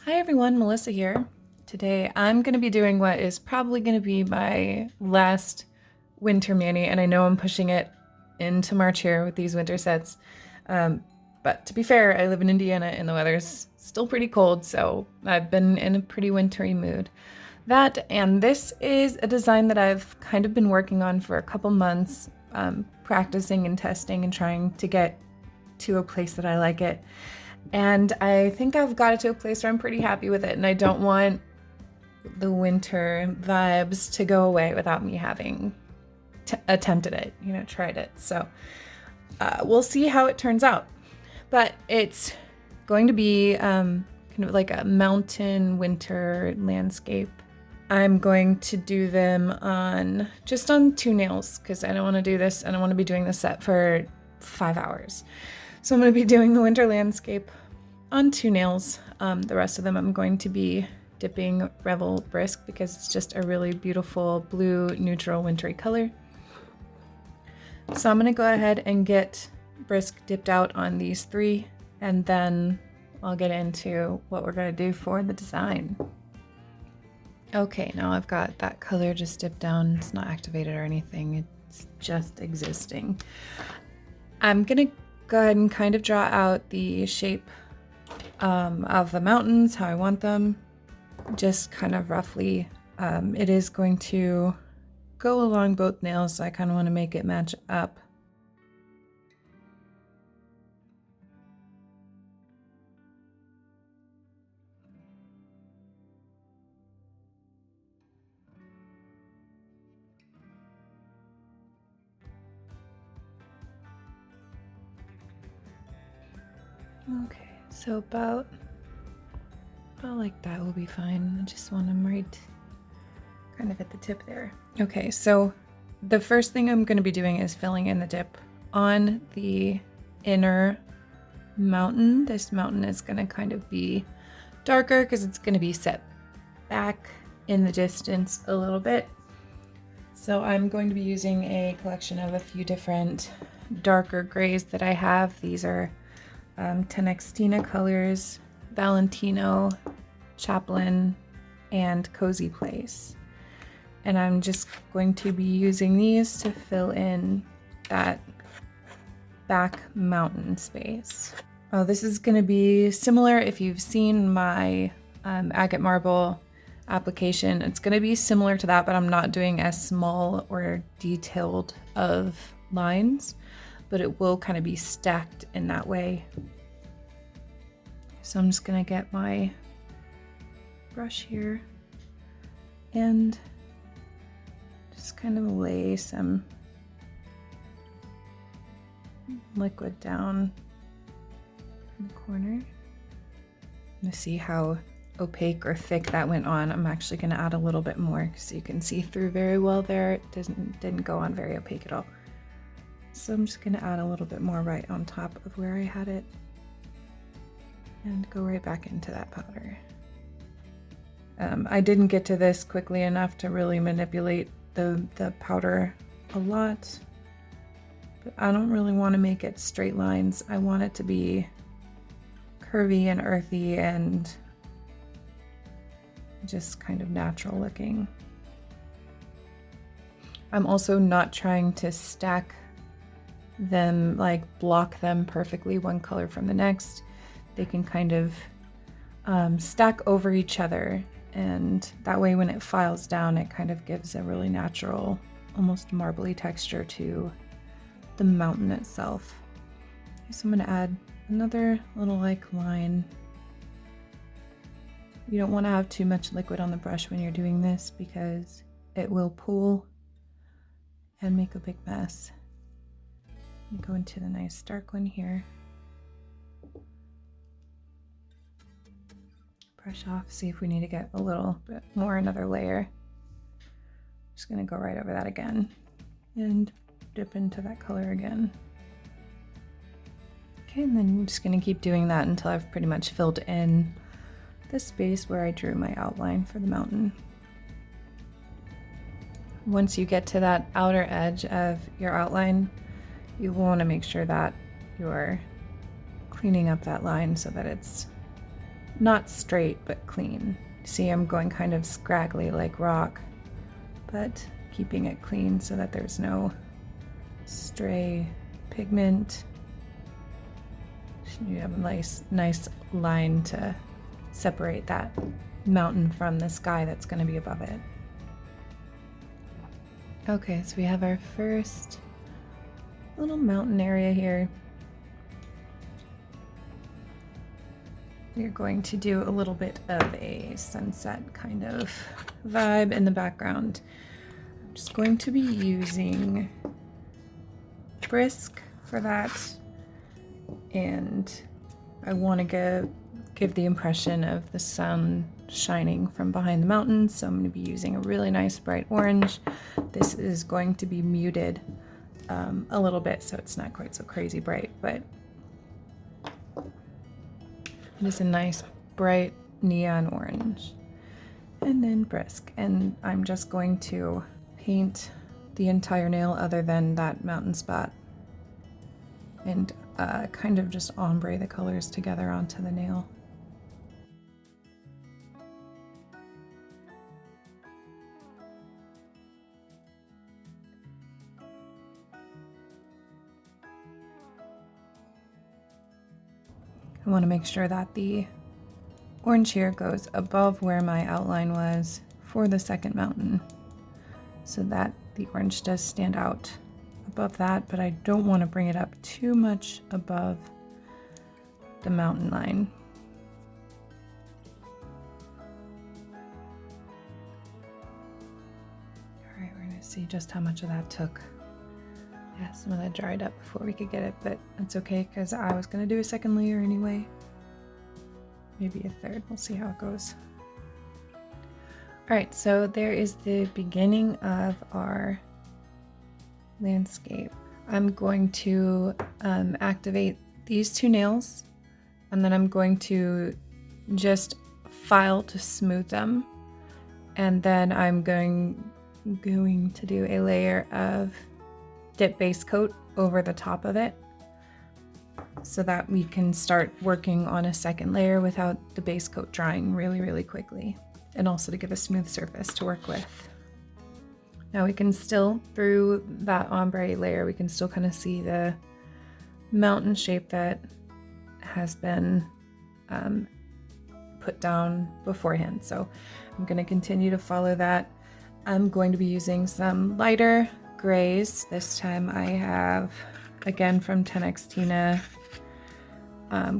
Hi everyone, Melissa here. Today I'm going to be doing what is probably going to be my last winter mani, and I know I'm pushing it into March here with these winter sets. But to be fair, I live in Indiana and the weather's still pretty cold, so I've been in a pretty wintry mood. That and this is a design that I've kind of been working on for a couple months, practicing and testing and trying to get to a place that I like it. And I think I've got it to a place where I'm pretty happy with it, and I don't want the winter vibes to go away without me having attempted it, tried it. So we'll see how it turns out. But it's going to be kind of like a mountain winter landscape. I'm going to do them just on 2 nails because I don't want to do this. I don't want to be doing this set for 5 hours. So I'm going to be doing the winter landscape on 2 nails. The rest of them I'm going to be dipping Revel Brisk because it's just a really beautiful blue neutral wintry color. So I'm going to go ahead and get Brisk dipped out on these 3, and then I'll get into what we're going to do for the design. Okay, now I've got that color just dipped down. It's not activated or anything. It's just existing. I'm going to go ahead and kind of draw out the shape of the mountains, how I want them, just kind of roughly. It is going to go along both nails, so I kind of want to make it match up. Okay, so about like that will be fine. I just want them right kind of at the tip there. Okay, so the first thing I'm going to be doing is filling in the dip on the inner mountain. This mountain is going to kind of be darker because it's going to be set back in the distance a little bit. So I'm going to be using a collection of a few different darker grays that I have. These are Tenextina colors, Valentino, Chaplin, and Cozy Place. And I'm just going to be using these to fill in that back mountain space. Oh, this is going to be similar if you've seen my agate marble application. It's going to be similar to that, but I'm not doing as small or detailed of lines, but it will kind of be stacked in that way. So I'm just going to get my brush here and just kind of lay some liquid down in the corner. To see how opaque or thick that went on, I'm actually going to add a little bit more so you can see through very well there. It didn't go on very opaque at all. So I'm just going to add a little bit more right on top of where I had it and go right back into that powder. I didn't get to this quickly enough to really manipulate the powder a lot, but I don't really want to make it straight lines. I want it to be curvy and earthy and just kind of natural looking. I'm also not trying to stack them, like block them perfectly one color from the next. They can kind of stack over each other, and that way when it files down it kind of gives a really natural, almost marbly texture to the mountain itself. So I'm going to add another little like line. You don't want to have too much liquid on the brush when you're doing this because it will pool and make a big mess. Let me go into the nice dark one here. Brush off, see if we need to get a little bit more, another layer. Just going to go right over that again and dip into that color again. Okay, and then I'm just going to keep doing that until I've pretty much filled in the space where I drew my outline for the mountain. Once you get to that outer edge of your outline, you will want to make sure that you're cleaning up that line so that it's not straight, but clean. See, I'm going kind of scraggly like rock, but keeping it clean so that there's no stray pigment. You have a nice line to separate that mountain from the sky that's going to be above it. Okay, so we have our first little mountain area here. We're going to do a little bit of a sunset kind of vibe in the background. I'm just going to be using Brisk for that, and I want to give the impression of the sun shining from behind the mountains, so I'm going to be using a really nice bright orange. This is going to be muted a little bit, so it's not quite so crazy bright, but it is a nice bright neon orange. And then Brisk, and I'm just going to paint the entire nail other than that mountain spot, and kind of just ombre the colors together onto the nail. I want to make sure that the orange here goes above where my outline was for the second mountain, so that the orange does stand out above that, but I don't want to bring it up too much above the mountain line. All right, we're going to see just how much of that took. Yeah, some of that dried up before we could get it, but that's okay because I was going to do a second layer anyway. Maybe a third. We'll see how it goes. All right, so there is the beginning of our landscape. I'm going to activate these two nails, and then I'm going to just file to smooth them, and then I'm going to do a layer of dip base coat over the top of it so that we can start working on a second layer without the base coat drying really quickly, and also to give a smooth surface to work with. Now we can still, through that ombre layer, we can still kind of see the mountain shape that has been put down beforehand. So I'm going to continue to follow that. I'm going to be using some lighter grays. This time I have, again from 10X Tina,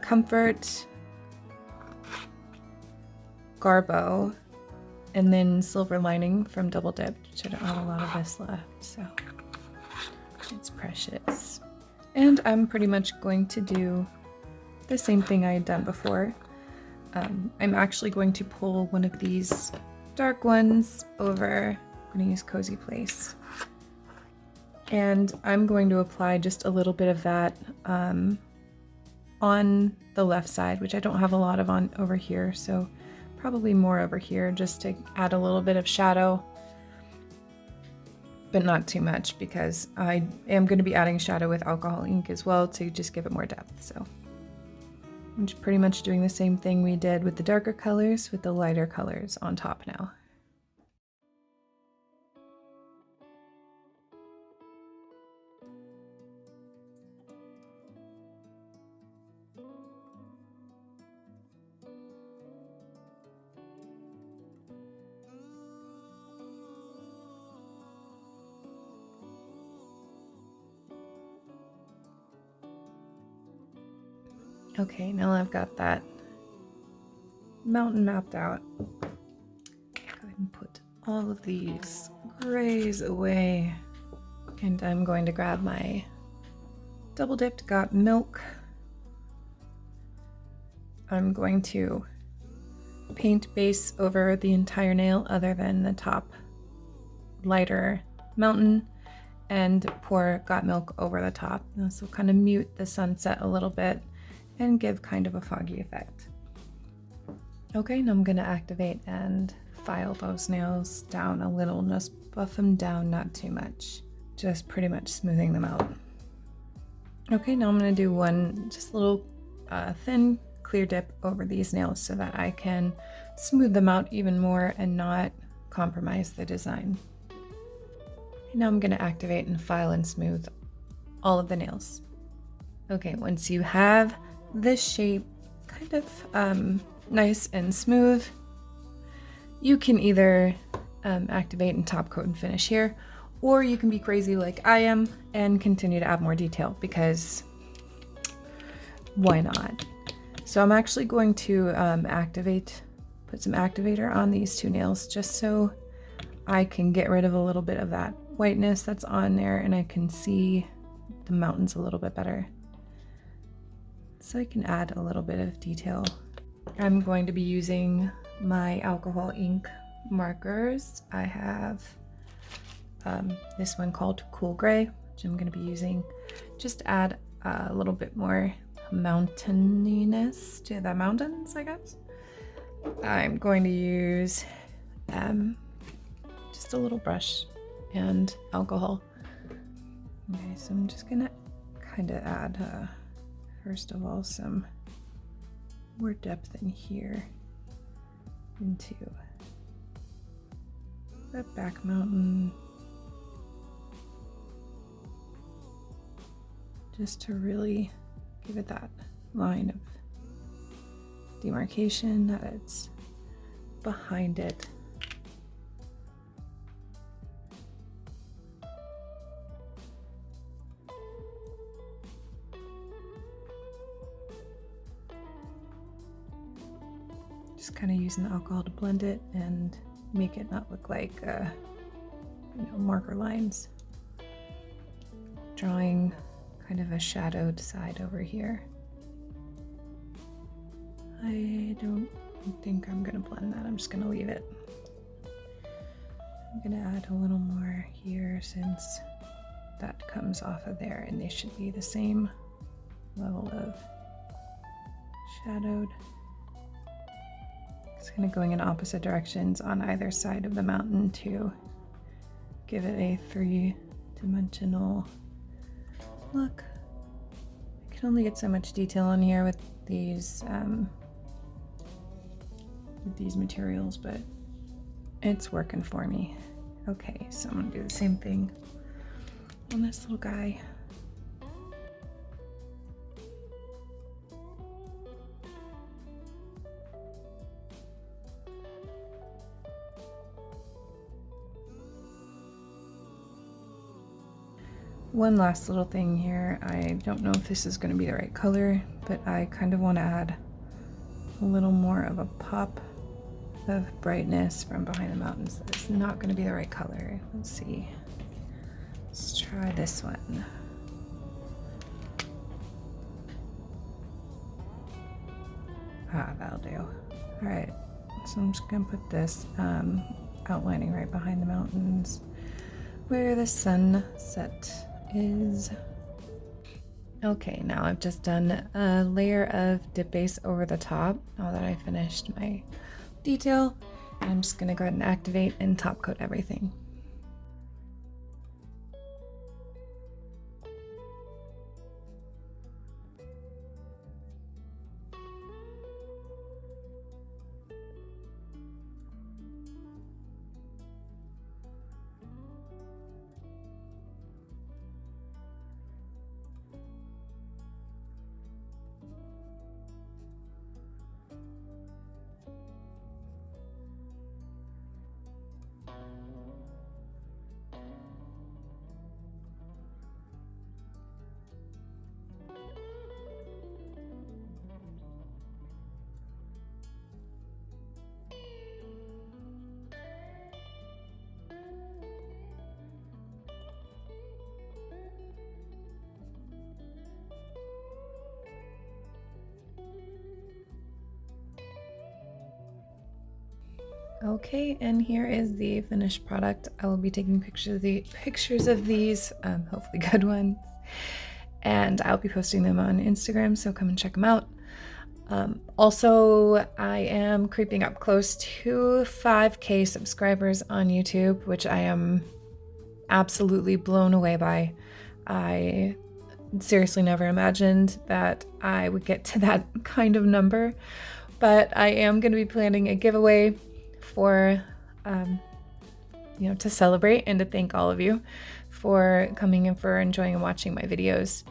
Comfort, Garbo, and then Silver Lining from Double Dipped, which I don't have a lot of this left, so it's precious. And I'm pretty much going to do the same thing I had done before. I'm actually going to pull one of these dark ones over. I'm going to use Cozy Place. And I'm going to apply just a little bit of that on the left side, which I don't have a lot of on over here, so probably more over here just to add a little bit of shadow, but not too much because I am going to be adding shadow with alcohol ink as well to just give it more depth. So I'm just pretty much doing the same thing we did with the darker colors with the lighter colors on top now. Okay, now I've got that mountain mapped out. Go ahead and put all of these grays away. And I'm going to grab my Double Dipped Got Milk. I'm going to paint base over the entire nail other than the top lighter mountain, and pour Got Milk over the top. This will kind of mute the sunset a little bit and give kind of a foggy effect. Okay, now I'm going to activate and file those nails down a little, just buff them down, not too much, just pretty much smoothing them out. Okay, now I'm going to do one just little thin clear dip over these nails so that I can smooth them out even more and not compromise the design. And now I'm going to activate and file and smooth all of the nails. Okay, once you have this shape kind of nice and smooth, you can either activate and top coat and finish here, or you can be crazy like I am and continue to add more detail, because why not? So I'm actually going to put some activator on these two nails just so I can get rid of a little bit of that whiteness that's on there and I can see the mountains a little bit better. So I can add a little bit of detail. I'm going to be using my alcohol ink markers. I have this one called Cool Gray, which I'm going to be using just to add a little bit more mountaininess to the mountains, I guess. I'm going to use just a little brush and alcohol. Okay, so I'm just gonna kind of add first of all some more depth in here into that back mountain, just to really give it that line of demarcation that it's behind it. Just kind of using the alcohol to blend it and make it not look like marker lines. Drawing kind of a shadowed side over here. I don't think I'm gonna blend that. I'm just gonna leave it. I'm gonna add a little more here since that comes off of there, and they should be the same level of shadowed. It's kind of going in opposite directions on either side of the mountain to give it a three-dimensional look. I can only get so much detail on here with these materials, but it's working for me. Okay, so I'm gonna do the same thing on this little guy. One last little thing here. I don't know if this is going to be the right color, but I kind of want to add a little more of a pop of brightness from behind the mountains. That is not going to be the right color. Let's see. Let's try this one. That'll do. All right, so I'm just going to put this outlining right behind the mountains where the sunset is. Okay, now I've just done a layer of dip base over the top now that I finished my detail. I'm just gonna go ahead and activate and top coat everything. Okay, and here is the finished product. I will be taking pictures of these, hopefully good ones, and I'll be posting them on Instagram, so come and check them out. Also, I am creeping up close to 5K subscribers on YouTube, which I am absolutely blown away by. I seriously never imagined that I would get to that kind of number, but I am going to be planning a giveaway for, to celebrate and to thank all of you for coming and for enjoying and watching my videos.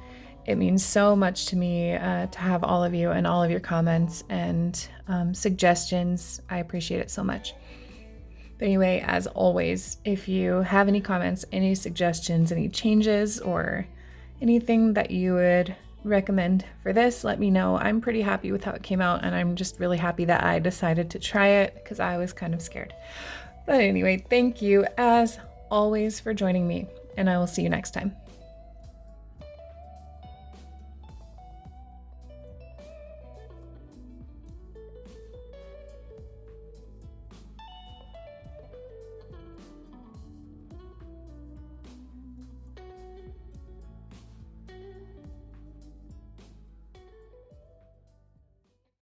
It means so much to me to have all of you and all of your comments and suggestions. I appreciate it so much. But anyway, as always, if you have any comments, any suggestions, any changes, or anything that you would recommend for this, let me know. I'm pretty happy with how it came out, and I'm just really happy that I decided to try it because I was kind of scared. But anyway, thank you as always for joining me, and I will see you next time.